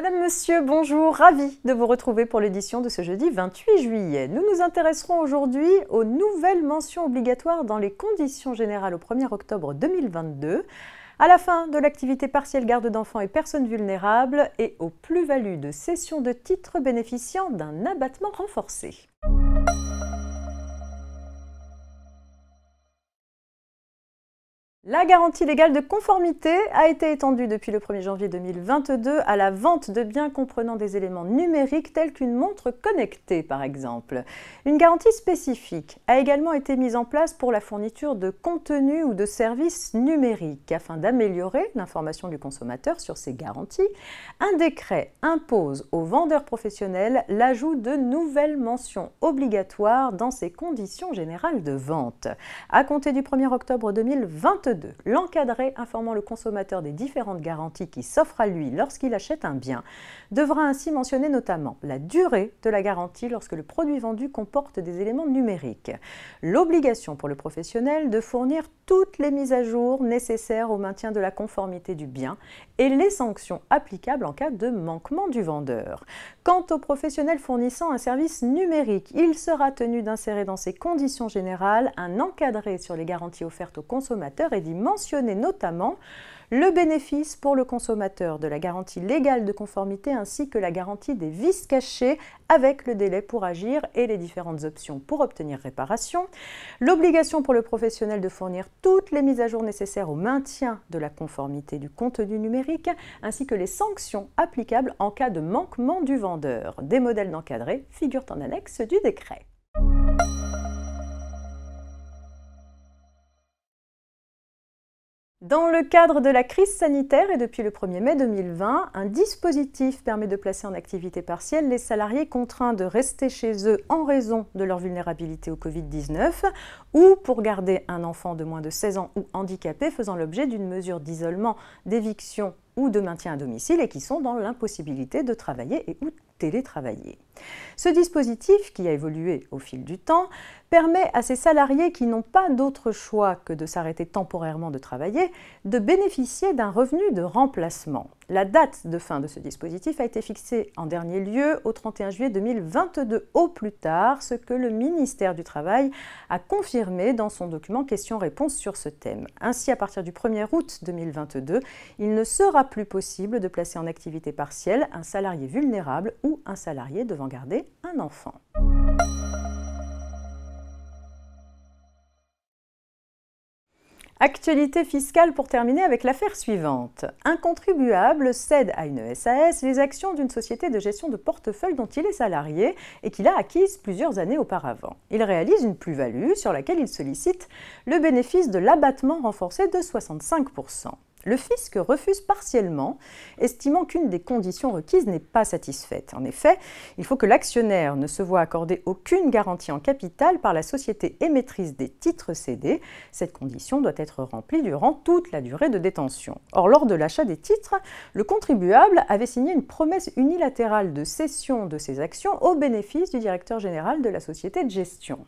Madame, Monsieur, bonjour, ravi de vous retrouver pour l'édition de ce jeudi 28 juillet. Nous nous intéresserons aujourd'hui aux nouvelles mentions obligatoires dans les conditions générales au 1er octobre 2022, à la fin de l'activité partielle garde d'enfants et personnes vulnérables et aux plus-values de cession de titres bénéficiant d'un abattement renforcé. La garantie légale de conformité a été étendue depuis le 1er janvier 2022 à la vente de biens comprenant des éléments numériques tels qu'une montre connectée par exemple. Une garantie spécifique a également été mise en place pour la fourniture de contenus ou de services numériques. Afin d'améliorer l'information du consommateur sur ces garanties, un décret impose aux vendeurs professionnels l'ajout de nouvelles mentions obligatoires dans ces conditions générales de vente. À compter du 1er octobre 2022, l'encadré informant le consommateur des différentes garanties qui s'offrent à lui lorsqu'il achète un bien devra ainsi mentionner notamment la durée de la garantie lorsque le produit vendu comporte des éléments numériques, l'obligation pour le professionnel de fournir toutes les mises à jour nécessaires au maintien de la conformité du bien et les sanctions applicables en cas de manquement du vendeur. Quant au professionnel fournissant un service numérique, il sera tenu d'insérer dans ses conditions générales un encadré sur les garanties offertes aux consommateurs et d'y mentionner notamment le bénéfice pour le consommateur de la garantie légale de conformité ainsi que la garantie des vices cachés avec le délai pour agir et les différentes options pour obtenir réparation, l'obligation pour le professionnel de fournir toutes les mises à jour nécessaires au maintien de la conformité du contenu numérique ainsi que les sanctions applicables en cas de manquement du vendeur. Des modèles d'encadré figurent en annexe du décret. Dans le cadre de la crise sanitaire et depuis le 1er mai 2020, un dispositif permet de placer en activité partielle les salariés contraints de rester chez eux en raison de leur vulnérabilité au Covid-19 ou pour garder un enfant de moins de 16 ans ou handicapé faisant l'objet d'une mesure d'isolement, d'éviction ou de maintien à domicile et qui sont dans l'impossibilité de travailler et ou télétravailler. Ce dispositif, qui a évolué au fil du temps, permet à ces salariés qui n'ont pas d'autre choix que de s'arrêter temporairement de travailler, de bénéficier d'un revenu de remplacement. La date de fin de ce dispositif a été fixée en dernier lieu au 31 juillet 2022 au plus tard, ce que le ministère du Travail a confirmé dans son document questions-réponses sur ce thème. Ainsi, à partir du 1er août 2022, il ne sera plus possible de placer en activité partielle un salarié vulnérable ou un salarié devant garder un enfant. Actualité fiscale pour terminer avec l'affaire suivante. Un contribuable cède à une SAS les actions d'une société de gestion de portefeuille dont il est salarié et qu'il a acquise plusieurs années auparavant. Il réalise une plus-value sur laquelle il sollicite le bénéfice de l'abattement renforcé de 65%. Le fisc refuse partiellement, estimant qu'une des conditions requises n'est pas satisfaite. En effet, il faut que l'actionnaire ne se voit accorder aucune garantie en capital par la société émettrice des titres cédés. Cette condition doit être remplie durant toute la durée de détention. Or, lors de l'achat des titres, le contribuable avait signé une promesse unilatérale de cession de ses actions au bénéfice du directeur général de la société de gestion.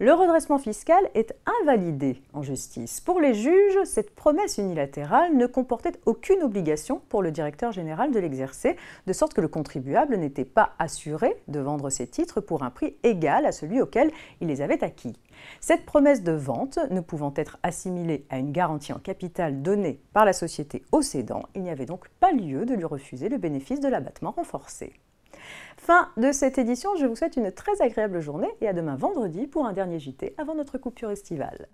Le redressement fiscal est invalidé en justice. Pour les juges, cette promesse unilatérale ne comportait aucune obligation pour le directeur général de l'exercer, de sorte que le contribuable n'était pas assuré de vendre ses titres pour un prix égal à celui auquel il les avait acquis. Cette promesse de vente ne pouvant être assimilée à une garantie en capital donnée par la société au cédant, il n'y avait donc pas lieu de lui refuser le bénéfice de l'abattement renforcé. Fin de cette édition, je vous souhaite une très agréable journée et à demain vendredi pour un dernier JT avant notre coupure estivale.